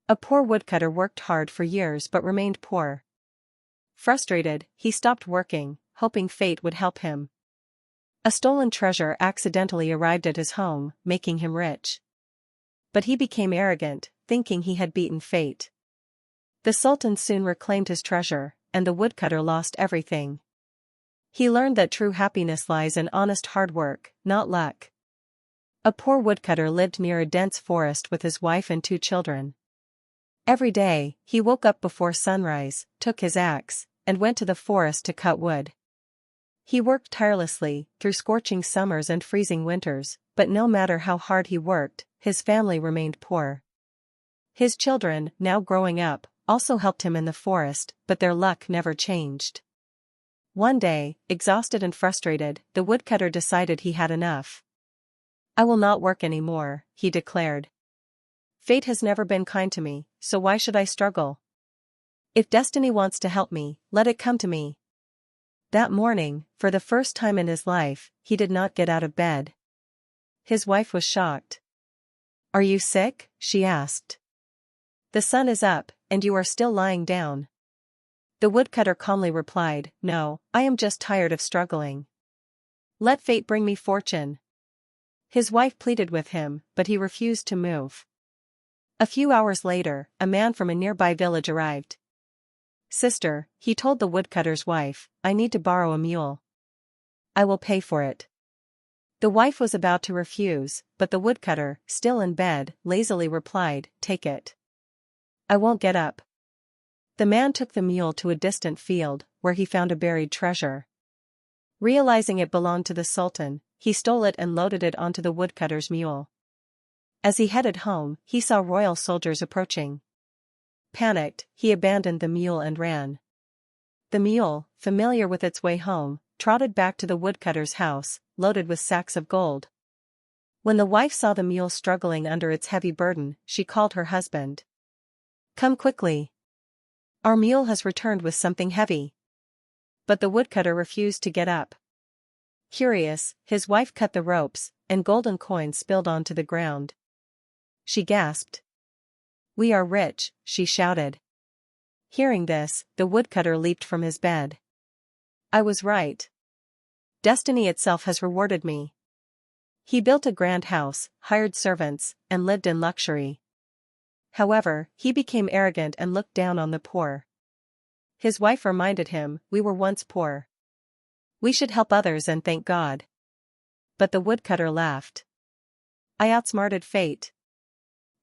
A poor woodcutter worked hard for years but remained poor. Frustrated, he stopped working, hoping fate would help him. A stolen treasure accidentally arrived at his home, making him rich. But he became arrogant, thinking he had beaten fate. The sultan soon reclaimed his treasure, and the woodcutter lost everything. He learned that true happiness lies in honest hard work, not luck. A poor woodcutter lived near a dense forest with his wife and 2 children. Every day, he woke up before sunrise, took his axe, and went to the forest to cut wood. He worked tirelessly, through scorching summers and freezing winters, but no matter how hard he worked, his family remained poor. His children, now growing up, also helped him in the forest, but their luck never changed. One day, exhausted and frustrated, the woodcutter decided he had enough. "I will not work anymore," he declared. "Fate has never been kind to me, so why should I struggle? If destiny wants to help me, let it come to me." That morning, for the first time in his life, he did not get out of bed. His wife was shocked. "Are you sick?" she asked. "The sun is up, and you are still lying down." The woodcutter calmly replied, "No, I am just tired of struggling. Let fate bring me fortune." His wife pleaded with him, but he refused to move. A few hours later, a man from a nearby village arrived. "Sister," he told the woodcutter's wife, "I need to borrow a mule. I will pay for it." The wife was about to refuse, but the woodcutter, still in bed, lazily replied, "Take it. I won't get up." The man took the mule to a distant field, where he found a buried treasure. Realizing it belonged to the sultan, he stole it and loaded it onto the woodcutter's mule. As he headed home, he saw royal soldiers approaching. Panicked, he abandoned the mule and ran. The mule, familiar with its way home, trotted back to the woodcutter's house, loaded with sacks of gold. When the wife saw the mule struggling under its heavy burden, she called her husband. "Come quickly. Our mule has returned with something heavy." But the woodcutter refused to get up. Curious, his wife cut the ropes, and golden coins spilled onto the ground. She gasped. "We are rich," she shouted. Hearing this, the woodcutter leaped from his bed. "I was right. Destiny itself has rewarded me." He built a grand house, hired servants, and lived in luxury. However, he became arrogant and looked down on the poor. His wife reminded him, "We were once poor. We should help others and thank God." But the woodcutter laughed. "I outsmarted fate.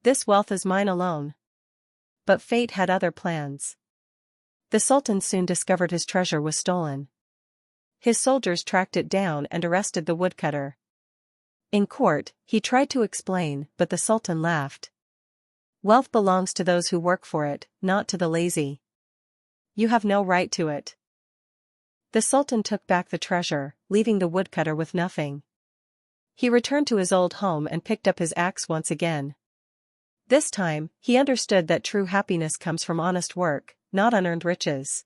This wealth is mine alone." But fate had other plans. The sultan soon discovered his treasure was stolen. His soldiers tracked it down and arrested the woodcutter. In court, he tried to explain, but the sultan laughed. "Wealth belongs to those who work for it, not to the lazy. You have no right to it." The sultan took back the treasure, leaving the woodcutter with nothing. He returned to his old home and picked up his axe once again. This time, he understood that true happiness comes from honest work, not unearned riches.